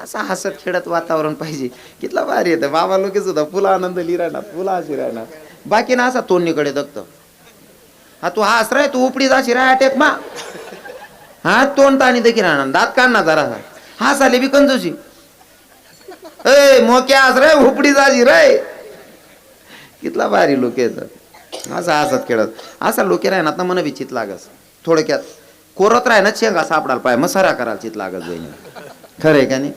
असं हसत खेळत वातावरण पाहिजे. कितला भारी येतं बाबा लोक सुद्धा फुला आनंद लिरायणार फुला अशी राहणार. बाकी ना असा तोंडीकडे दगत हा तू हास रे तू उपडी जाशी राय टेक मा हा तोंड ताणी देखील राहणार दात काढणार जरा हा साले बी कंजूशी ए मोक्या हस रे उपडी जाशी रे. कितला भारी लोक येतात असं हसत खेळत. असा लोक राहणार ना मन विचित लागस थोडक्यात कोरत राह ना शेंगा सापडायला पाय मग सरा करायला चित लागत बहिणी. खरंय का नाही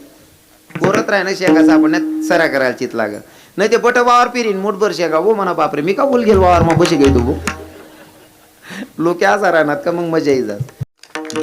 कोरत राह ना शेंगा सापडण्यात सरा करायला चित लागत नाही ते बट वावर पिरीन मुठभर शेंगा वो म्हणा बापरे मी का बोल गेल वावर मग बशी गे तू लोक असा राहणार का मग मजा येतात.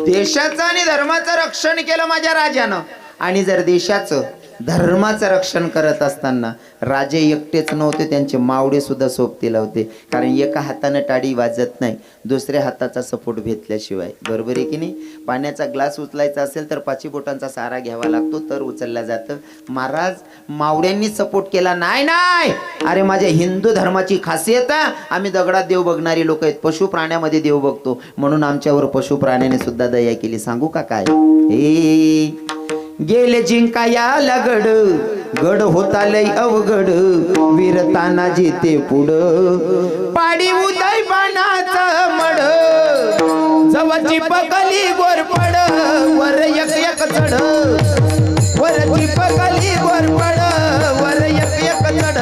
देशाचं आणि धर्माचं रक्षण केलं माझ्या राजानं. आणि जर देशाचं धर्माचं रक्षण करत असताना राजे एकटेच नव्हते त्यांचे मावडे सुद्धा सोबतीला होते. कारण एका हातानं टाळी वाजत नाही दुसऱ्या हाताचा सपोर्ट घेतल्याशिवाय. बरोबर आहे की नाही. पाण्याचा ग्लास उचलायचा असेल तर 5 बोटांचा सहारा घ्यावा लागतो तर उचलला जातं. महाराज मावड्यांनी सपोर्ट केला नाही नाही अरे माझ्या हिंदू धर्माची खासियत आम्ही दगडात देव बघणारी लोक आहेत पशु प्राण्यामध्ये देव बघतो म्हणून आमच्यावर पशु प्राण्याने सुद्धा दया केली. सांगू का काय हे गेले जिंकायाला गड गड होता लय अवघड वीरताना जेते पुढं पाडी उदय बाणाचं मड जवळची पकली गोरपड वर एक एक चढ वरची पकली गोरपड वर एक एक चढ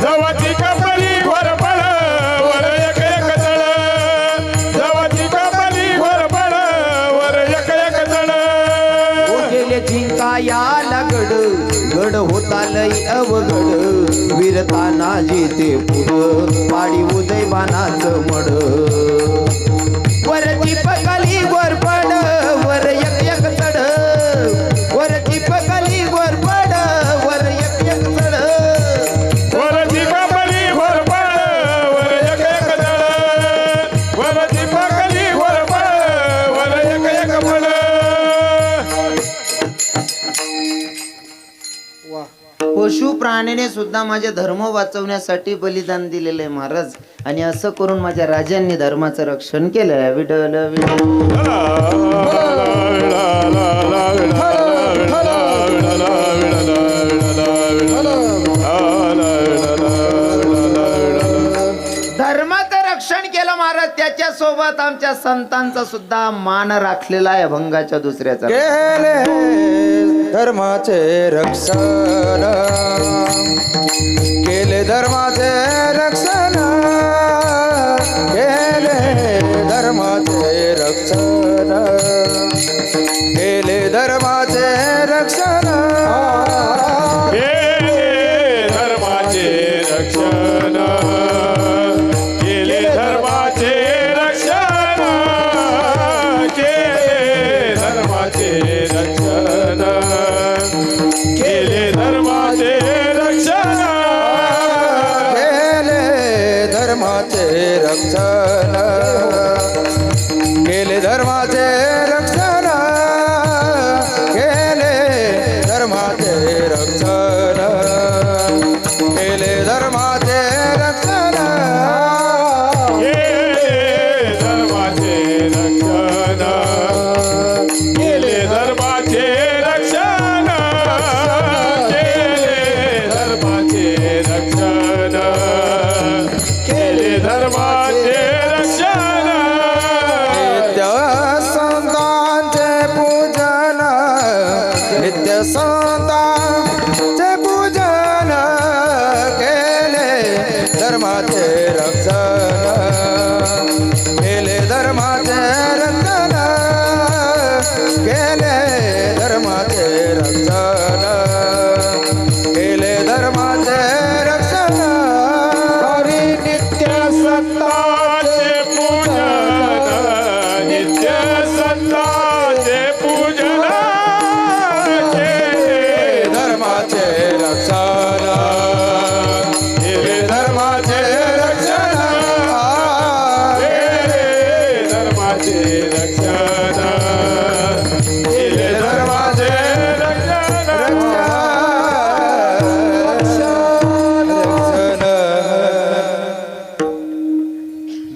जवळची कपली गोरपड वर एक एक चढ जवळची कपली गोरपड वर एक एक चढ गेले जिंकायाला गड गड होता लय अवघड वीरताना जेते पुढं पाडी उदय बाणाचं मड वरची पकली गोरपड वर एक एक चढ वरची पकली गोरपड वर एक एक चढ वरची कपली गोरपड वर एक एक चढ वरची पकली गोरपड वर एक एक पड. पशु प्राण्याने सुद्धा माझे धर्म वाचवण्यासाठी बलिदान दिलेले महाराज. आणि असं करून माझ्या राजांनी धर्माचं रक्षण केलं. विठ्ठल धर्माचं रक्षण केलं महाराज. त्याच्या सोबत आमच्या संतांचा सुद्धा मान राखलेला आहे. भंगाच्या दुसऱ्याचा धर्माचे रक्षण केले धर्माचे रक्षण केले धर्माचे रक्षण केले धर्माचे रक्षण धर्माचे रक्षण केले धर्माचे रक्षण केले धर्माचे रक्षण केले धर्माचे रक्षण केले धर्माचे रक्षण केले धर्माचे रक्षण केले धर्माचे रक्षण केले धर्माचे रक्षण केले धर्माचे रक्षण केले धर्माचे रक्षण केले धर्माचे रक्षण केले धर्माचे रक्षण नित्य संतांचे पूजन नित्य संतांचे पूजन केले धर्माचे रक्षण केले धर्माचे रक्षण केले धर्माचे रक्षण केले धर्माचे रक्षण नित्य सत्ताचे पूजन नित्य सत्ताचे पूजन केले धर्माचे रक्षण केले धर्माचे रक्षण केले धर्माचे रक्षण केले धर्माचे रक्षण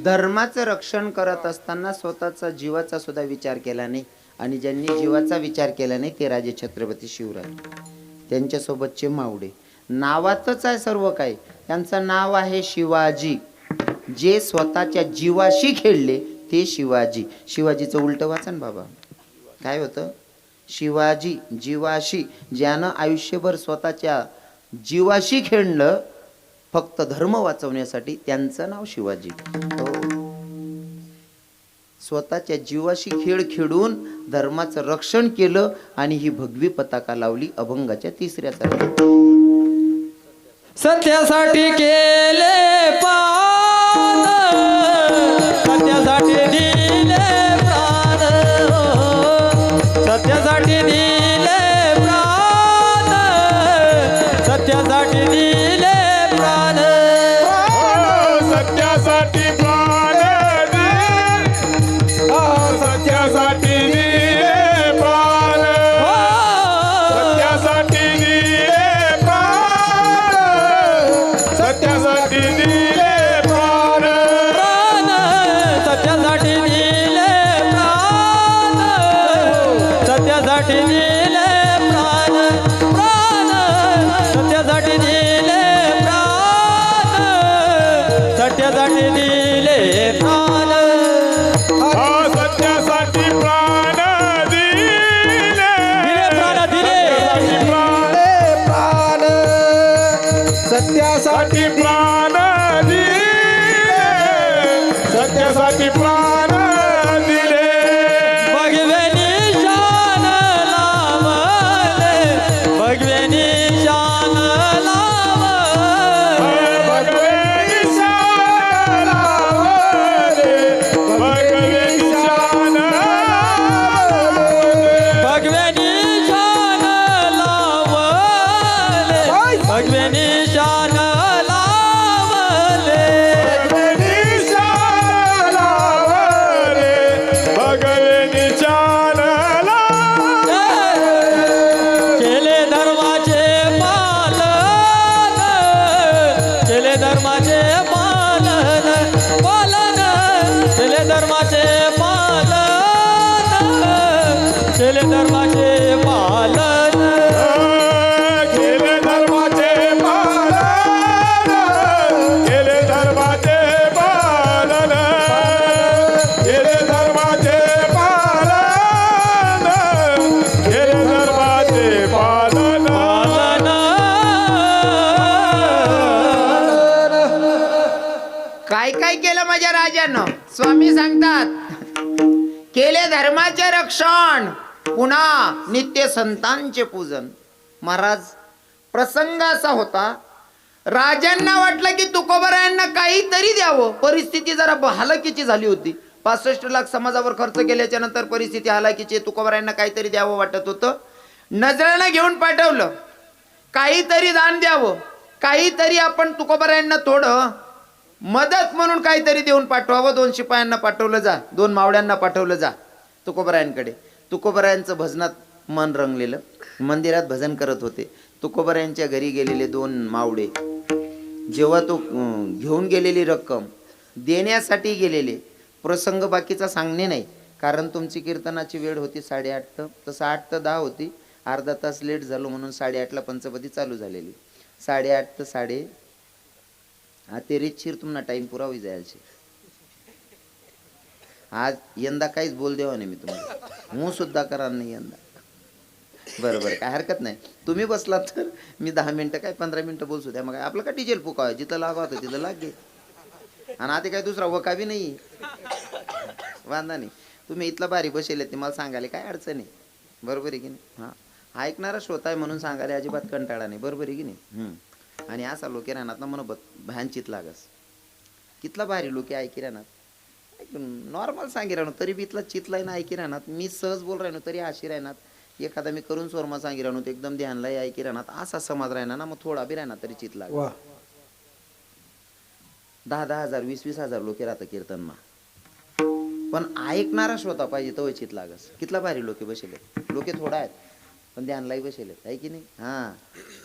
धर्माचं रक्षण करत असताना स्वतःचा जीवाचा सुद्धा विचार केला नाही. आणि ज्यांनी जीवाचा विचार केला नाही ते राजे छत्रपती शिवराय, त्यांच्यासोबतचे मावडे. नावातच आहे सर्व काही. त्यांचं नाव आहे शिवाजी. जे स्वतःच्या जीवाशी खेळले ते शिवाजी. शिवाजीचं उलटं वाचन बाबा, काय होतं? शिवाजी, जीवाशी. ज्यानं आयुष्यभर स्वतःच्या जीवाशी खेळलं फक्त धर्म वाचवण्यासाठी, त्यांचं नाव शिवाजी. हो, स्वतःच्या जीवाशी खेळ खेळून धर्माचं रक्षण केलं आणि ही भगवी पताका लावली अभंगाच्या 3ऱ्या चरणात. सत्यासाठी केले पान, सत्यासाठी दिले प्राण, सत्यासाठी दिले प्राण, सत्यासाठी दिले प्राण. सत्यासाठी प्राण दिले, सत्यासाठी दिले प्राण, सत्यासाठी दिले प्राण, सत्यासाठी दिले प्राण. प्राण सत्यासाठी दिले प्राण, सत्यासाठी दिले प्राण, प्राण सत्यासाठी दिले प्राण, सत्यासाठी दिले प्राण. सत्यासाठी प्राण दिले, दिले प्राण दिले, प्राण, सत्यासाठी प्राण दिले, सत्यासाठी प्राण दिले. भगवे निशान लावले, भगवे निशान लावले, भगवे निशाण लावले, भगवे निशाण लावले. भगवे निशान लावले, भगवे निशान लावले, भगवे निशाण लावले, भगवे निशाण लावले. केले धर्माचे पालन, केले धर्माचे पालन, पालन केले धर्माचे पालन, केले धर्माचे पालन. केले धर्माचे पालन, केले धर्माचे पालन, केले धर्माचे पालन, केले धर्माचे पालन. काय काय केलं माझ्या राजानं? स्वामी सांगतात, केले धर्माचे रक्षण, पुन्हा नित्य संतांचे पूजन. महाराज, प्रसंग असा होता, राजांना वाटलं की तुकोबरायांना काहीतरी द्यावं. परिस्थिती जरा हलाखीची झाली होती. 65 लाख समाजावर खर्च केल्याच्या नंतर परिस्थिती हलाखीची. तुकोबरायांना काहीतरी द्यावं वाटत होतं. नजरानं घेऊन पाठवलं, काहीतरी दान द्यावं, काहीतरी आपण तुकोबरायांना थोडं मदत म्हणून काहीतरी देऊन पाठवावं. 2 शिपायांना पाठवलं जा, 2 मावड्यांना पाठवलं जा तुकोबरायांकडे. तुकोबरायांचं भजनात मन रंगलेलं, मंदिरात भजन करत होते. तुकोबरायांच्या घरी गेलेले 2 मावडे, जेव्हा तो घेऊन गेलेली रक्कम देण्यासाठी गेलेले, प्रसंग बाकीचा सांगणे नाही कारण तुमची कीर्तनाची वेळ होती 8:30, तसं 8 ते 10 होती. अर्धा तास लेट झालो म्हणून 8:30ला पंचपदी चालू झालेली. 8:30 ते 8:30 ते रीतशीर तुम्हाला टाइम पुरा होई जायचे. आज यंदा काहीच बोल देवा नाही मी तुम्हाला, मू सुद्धा करा नाही यंदा. बरोबर, काय हरकत नाही. तुम्ही बसलात तर मी 10 मिनिटं काय 15 मिनिटं बोलसू द्या. मग आपलं काय डिझेल फुकाव, जिथं लागा होतं तिथं लाग गे. आणि आता काय दुसरा वका बी नाही, वांदा नाही. तुम्ही इथला बारी बसेल ते मला सांगायला काय अडचण आहे. बरोबर आहे की नाही? हां, ऐकणारा श्रोता आहे म्हणून सांगायला अजिबात कंटाळा नाही. बरोबर आहे की नाही? आणि असा लोके राहणार ना म्हणून भ्यानचित लागस. कितला भारी लोके ऐकी राहणार, नॉर्मल सांगी राहणार तरी बी इथला चितलाय ना ऐकी राहणार. मी सहज बोल राहणार तरी अशी राहणार. एखादा मी करून सोरमा सांगी राहणार तर एकदम ध्यानला ऐकी राहणार. असा समाज राहणार ना, मग थोडा बी राहणार तरी चित लाग. 10,000 20,000 लोके राहतं कीर्तन मा, पण ऐकणारा श्रोता पाहिजे तो चित लागस. कितला भारी लोके बसेले. लोके थोडा आहेत पण ध्यानलाही बसेले आहे की नाही? हां,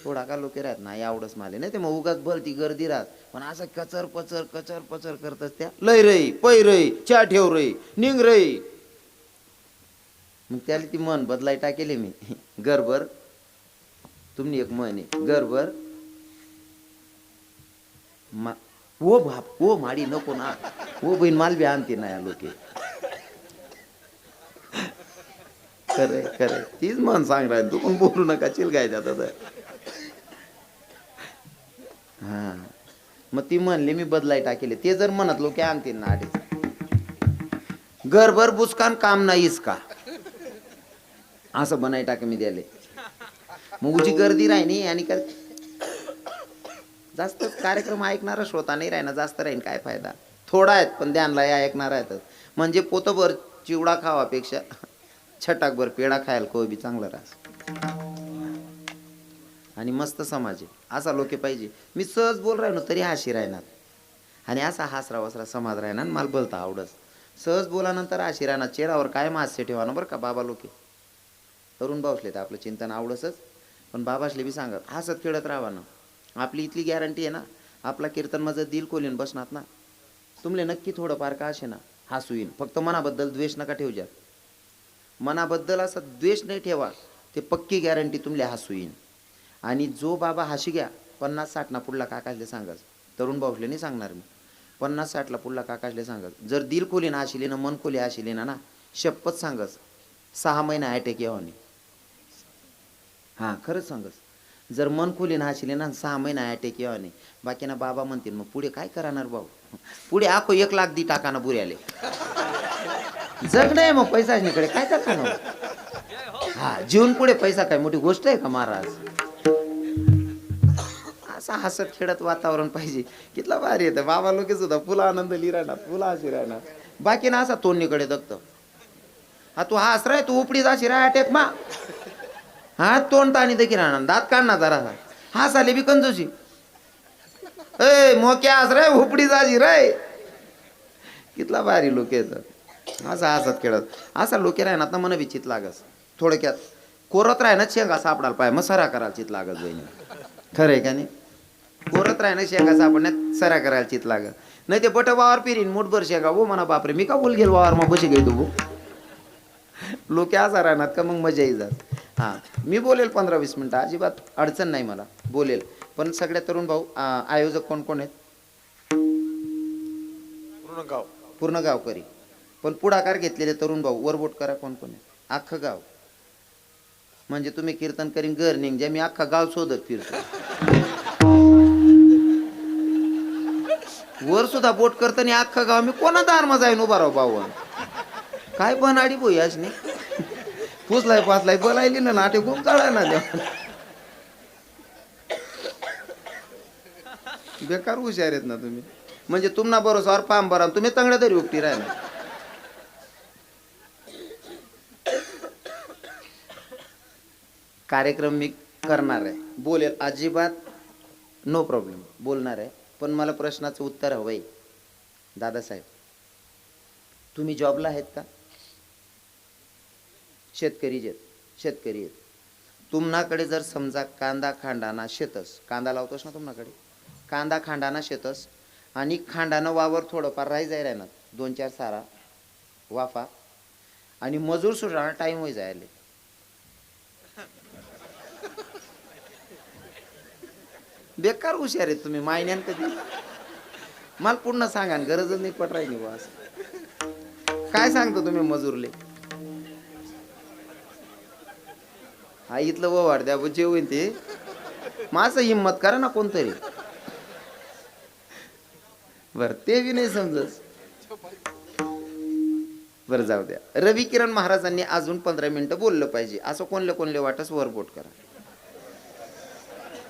थोडा का लोके राहत नाही आवडच माले नाही ते मग उगाच भलती गर्दी राहत. पण असं कचर पचर करतच त्या लय रही पै रही चा ठेव रही निंग रही. मग त्याला ती मन बदलाय टाकेले मी गरबर तुम्ही एक मन आहे गरबर ओ बाप ओ माडी नको ना ओ बहीण माल बी आणते ना या लोके खरे खरे तीच मन सांग राहील तू पण बोलू नका चिल काय त्यात हा मग ती म्हणली मी बदलाय टाकेले ते जर म्हणत लोक आणतील ना आधीच घरभर बुसकान काम नाहीस का असं बनाय टाक मी द्याले मग उची गर्दी राहिनी आणि काय जास्त कार्यक्रम ऐकणारा श्रोता नाही राहिना जास्त राहीन काय फायदा थोडा आहेत पण ध्यानला ऐकणार आहेत म्हणजे पोतभर चिवडा खावापेक्षा छटाकभर पेढा खायला कोई बी चांगला राहत आणि मस्त समाज आहे असा लोके पाहिजे मी सहज बोल राहिनो तरी हाशी राहणार आणि असा हासरा वसरा समाज राहणार मला बोलता आवडस सहज बोलानंतर हाशी राहणार चेहऱ्यावर काय हास्य ठेवाना बरं का बाबा लोके तरुण भाऊसले तर आपलं चिंतन आवडसच पण बाबासले बी सांगत हसत खेळत राहा ना आपली इथली गॅरंटी आहे ना आपला कीर्तन माझं दिल खोलीन बसणार ना तुमले नक्की थोडंफार का असे ना हसू येईन फक्त मनाबद्दल द्वेष नका ठेवजा मनाबद्दल असा द्वेष नाही ठेवा ते पक्की गॅरंटी तुमले हसू येईन आणि जो बाबा हाशी घ्या 50-60 ना पुढला काकाशले सांगत तरुण भाऊसले नाही सांगणार मी 50-60 ला पुढला काकाशले सांगत जर दिल खोलीन हाशिले ना मन खोली हाशिले ना शपथ सांगस 6 महिना अटॅक यावानी हां खरंच सांगस जर मन खोलीन हाशिले ना 6 महिना अटॅक यावानी बाकी ना बाबा म्हणतील मग पुढे काय करणार भाऊ पुढे आखो 1 लाख दी टाकाना बुऱ्याले जग नाही मग पैसाकडे काय करणार हा जीवन पुढे पैसा काय मोठी गोष्ट आहे का महाराज असा हसत खेळत वातावरण पाहिजे कितला भारी येतं बाबा लोके सुद्धा फुला आनंद लिरायना फुला अशी राहणार बाकी ना असा तोंडीकडे दगत हा तू हास राय तू उपडी जाशी राय अटॅक मा हा तोंड ताणी देखील राहणार दात काढणार जरा हास आले बी कंजूशी ए मोक्या हास राय उपडी जाशी राय कितला भारी लोक येतात असा हसत खेळत असा लोके राहणार ना मन विचित लागस थोडक्यात कोरत राह ना शेंगा सापडाल पाय मग सरा करायला चित लागत बहिणी खरंय का नाही कोरत राह ना शेंगा सापडण्यात सरा करायला चित लागत नाही ते बट वावर पिरीन मुठभर शेंगा हो म्हणा बापरे मी का बोल गेल वावर मग बशी गई तू लोक असा राहणार का मग मजा येई जात हां मी बोलेल 15-20 मिनटं अजिबात अडचण नाही मला बोलेल पण सगळ्या तरुण भाऊ आयोजक कोण कोण आहेत पूर्ण गावकरी पण पुढाकार घेतलेले तरुण भाऊ वरबोट करा कोण कोण आहे अख्खं गाव म्हणजे तुम्ही कीर्तन करीन घर निघ ज्या मी अख्खा गाव शोधत फिरतो वर सुद्धा बोट करताना अख्खा गाव मी कोणा दारमा जाईन उभा राव भाऊ काय पण आडी बोई आज नाही पुसलाय पाचलाय बोलायली ना नाटे खूप चाळाय ना देवा बेकार हुशार आहेत ना तुम्ही म्हणजे तुम्हाला बरोबर पाम बरा तुम्ही तंगड्या तरी उकटी राहिला कार्यक्रम मी करणार आहे बोलेल अजिबात नो प्रॉब्लेम बोलणार आहे पण मला प्रश्नाचं उत्तर हवंय दादासाहेब तुम्ही जॉबला आहेत का शेतकरी आहेत तुम्हाकडे जर समजा कांदा खांडाना शेतस कांदा लावतोस ना तुम्हाकडे कांदा खांडाना शेतस आणि खांडानं वावर थोडंफार राही जाय राहणार 2-4 सारा वाफा आणि मजूर सुद्धा टाईम होई जायले बेकार हुशार आहेत तुम्ही मायन्यान कधी मला पूर्ण सांगा गरजच नाही पटराय नाही वास काय सांगतो तुम्ही मजूरले हा इथलं ववाड द्या जे होईन ते माझं हिंमत करा ना कोणतरी बर ते बी नाही समजत बरं जाऊ द्या रवी किरण महाराजांनी अजून 15 मिनिटं बोललं पाहिजे असं कोणले वाटस वरबोट करा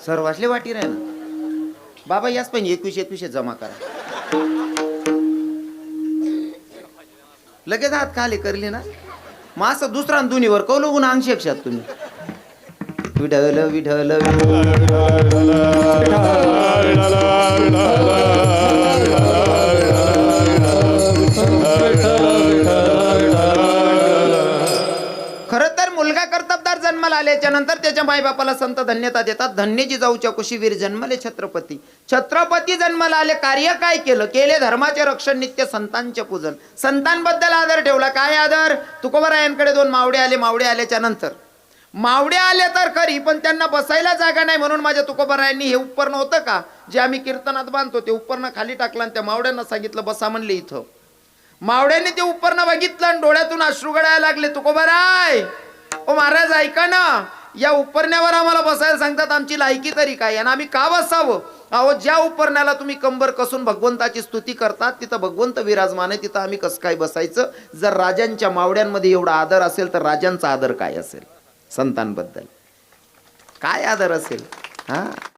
सर्वासले वाटी राह ना बाबा याच पण 21 जमा करा लगेच हात खाली करले ना मग असं दुसरा दोन्हीवर कौलगुण अंश शकतात तुम्ही विठल विठल खर तर मुलगा कर्तबदार जन्म जन्माला आल्याच्या नंतर त्याच्या मायबापाला संत धन्यता देतात. धन्यजी जाऊच्या कुशी वीर जन्मले छत्रपती. छत्रपती जन्माला आले, कार्य काय केलं? केले धर्माचे रक्षण, नित्य संतांचे पूजन. संतांबद्दल आदर ठेवला. काय आदर? तुकोबारायांकडे 2 मावडे आले. मावडे आल्याच्या नंतर मावडे आले तर खरी, पण त्यांना बसायला जागा नाही, म्हणून माझ्या तुकोबारायांनी हे उपकरण होतं का जे आम्ही कीर्तनात बांधतो ते उपकरण खाली टाकलं आणि त्या मावड्यांना सांगितलं बसा म्हणले इथं. मावड्यांनी ते उपकरण बघितलं आणि डोळ्यातून अश्रू गळायला लागले. तुकोबाराय, ओ महाराज ऐका ना, या उपरण्यावर आम्हाला बसायला सांगतात, आमची लायकी तरी काय आणि आम्ही का बसावं? अहो, ज्या उपरण्याला तुम्ही कंबर कसून भगवंताची स्तुती करतात तिथं भगवंत विराजमान आहे, तिथं आम्ही कसं काय बसायचं? जर राजांच्या मावड्यांमध्ये एवढा आदर असेल तर राजांचा आदर काय असेल? संतांबद्दल काय आदर असेल? हा.